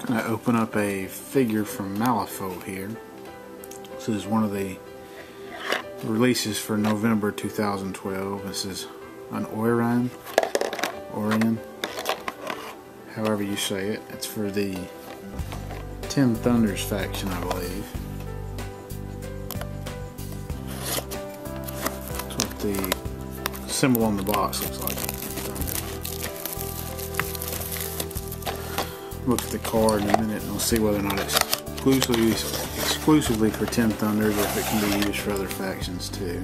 Gonna open up a figure from Malifaux here. This is one of the releases for November 2012. This is an Oiran, however you say it. It's for the 10 Thunders faction, I believe. That's what the symbol on the box looks like. Look at the card in a minute and we'll see whether or not it's exclusively for 10 Thunders or if it can be used for other factions too.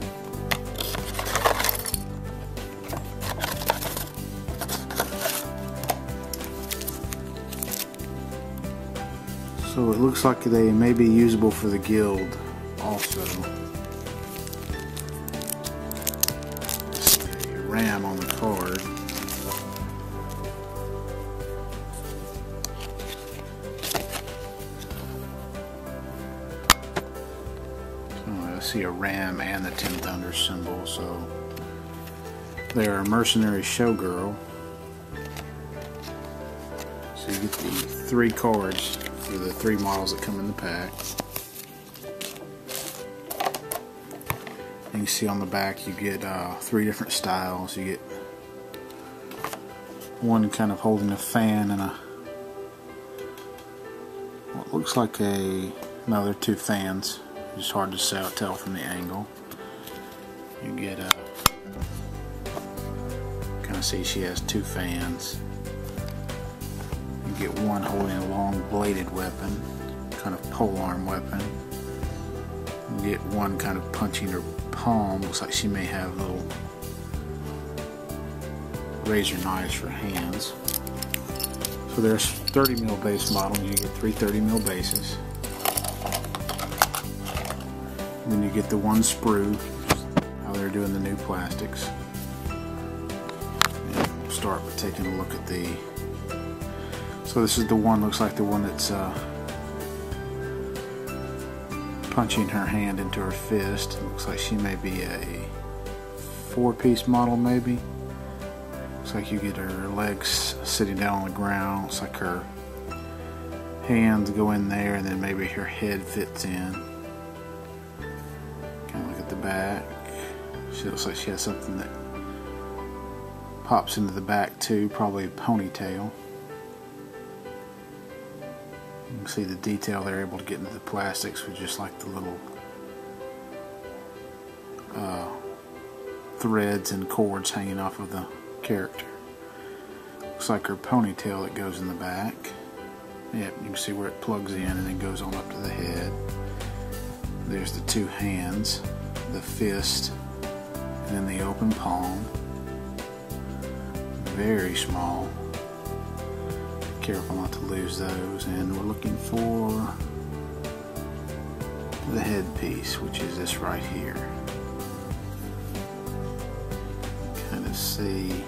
So it looks like they may be usable for the guild also. There's a ram on the card. I see a ram and the 10 Thunders symbol, so they are a mercenary showgirl. So you get the 3 cards for the 3 models that come in the pack. And you see on the back you get 3 different styles. You get one kind of holding a fan and what looks like no, they're 2 fans. It's hard to tell from the angle. You get kind of see she has 2 fans. You get one holding a long bladed weapon, kind of polearm weapon. You get one kind of punching her palm. Looks like she may have little razor knives for hands. So there's 30 mil base model. You get 3 30 mil bases. Then you get the 1 sprue, how they're doing the new plastics. And we'll start with taking a look at the. So this is the one, looks like the one that's punching her hand into her fist. It looks like she may be a 4-piece model, maybe. Looks like you get her legs sitting down on the ground. Looks like her hands go in there, and then maybe her head fits in. The back. She looks like she has something that pops into the back too, probably a ponytail. You can see the detail they're able to get into the plastics with just like the little threads and cords hanging off of the character. Looks like her ponytail that goes in the back. Yep, you can see where it plugs in and then goes on up to the head. There's the 2 hands, the fist, and then the open palm. Very small. Be careful not to lose those. And we're looking for the headpiece, which is this right here. Kind of see.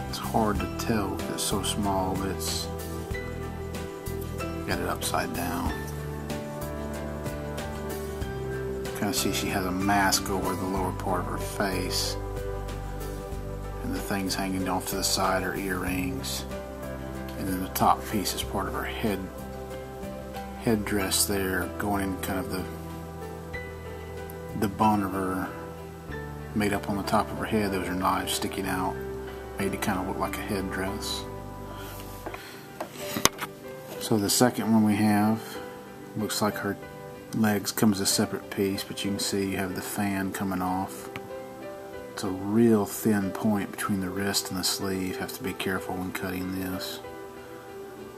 It's hard to tell if it's so small, but it's got it upside down. Kind of see she has a mask over the lower part of her face, and the things hanging off to the side are earrings, and then the top piece is part of her headdress there, going in kind of the bun of her, made up on the top of her head. Those are knives sticking out, made to kind of look like a headdress. So the second one we have, looks like her legs come as a separate piece, but you can see you have the fan coming off. It's a real thin point between the wrist and the sleeve. Have to be careful when cutting this.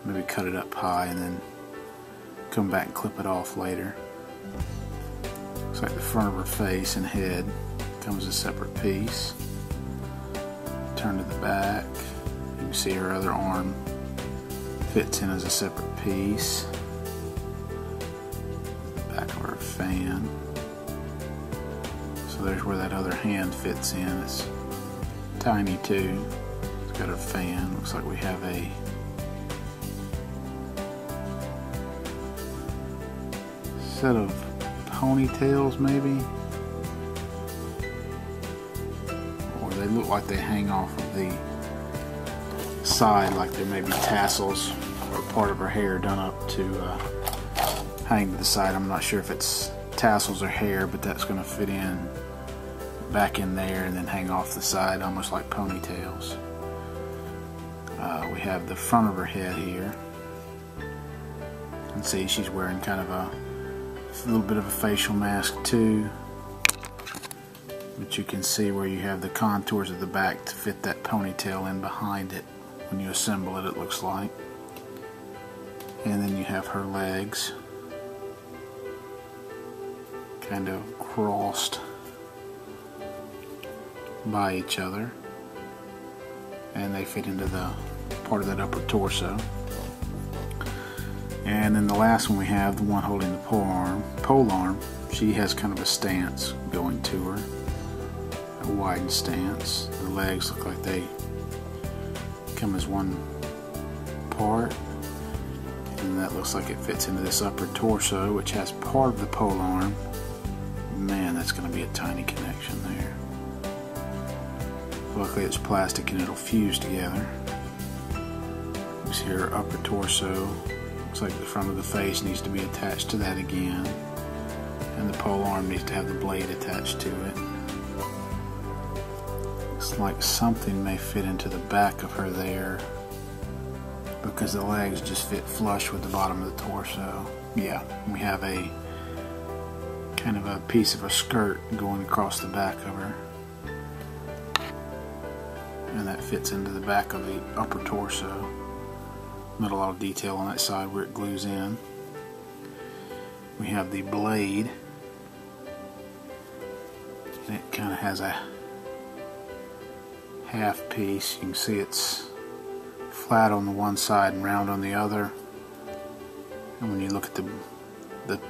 Maybe cut it up high and then come back and clip it off later. Looks like the front of her face and head comes as a separate piece. Turn to the back. You can see her other arm fits in as a separate piece. The back of her fan. So there's where that other hand fits in. It's tiny too. It's got her fan. Looks like we have a set of ponytails maybe. They look like they hang off of the side, like there may be tassels or part of her hair done up to hang to the side. I'm not sure if it's tassels or hair, but that's going to fit in back in there and then hang off the side, almost like ponytails. We have the front of her head here. You can see she's wearing kind of a little bit of a facial mask too, but you can see where you have the contours of the back to fit that ponytail in behind it. When you assemble it, it looks like. And then you have her legs kind of crossed by each other, and they fit into the part of that upper torso. And then the last one we have, the one holding the pole arm, she has kind of a stance going to her, a wide stance. The legs look like they come as one part, and that looks like it fits into this upper torso, which has part of the pole arm. Man, that's going to be a tiny connection there. Luckily it's plastic and it'll fuse together. You see her upper torso. Looks like the front of the face needs to be attached to that again, and the pole arm needs to have the blade attached to it. Looks like something may fit into the back of her there, because the legs just fit flush with the bottom of the torso. Yeah, we have a kind of a piece of a skirt going across the back of her, and that fits into the back of the upper torso. Not a lot of detail on that side where it glues in. We have the blade, and it kind of has a half piece. You can see it's flat on the one side and round on the other, and when you look at the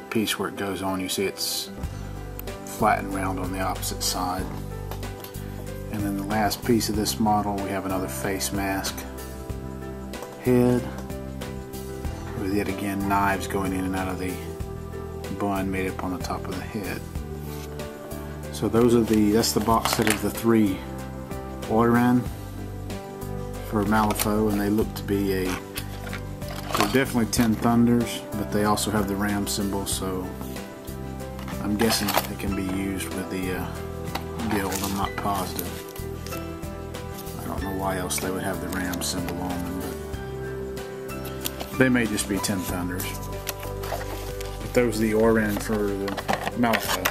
piece where it goes on, you see it's flat and round on the opposite side. And then the last piece of this model, we have another face mask head with, yet again, knives going in and out of the bun made up on the top of the head. So that's the box set of the 3 Oiran for Malifaux, and they look to be they're definitely 10 Thunders, but they also have the ram symbol, so I'm guessing they can be used with the guild. I'm not positive. I don't know why else they would have the ram symbol on them, but they may just be 10 Thunders. But those are the Oiran for the Malifaux.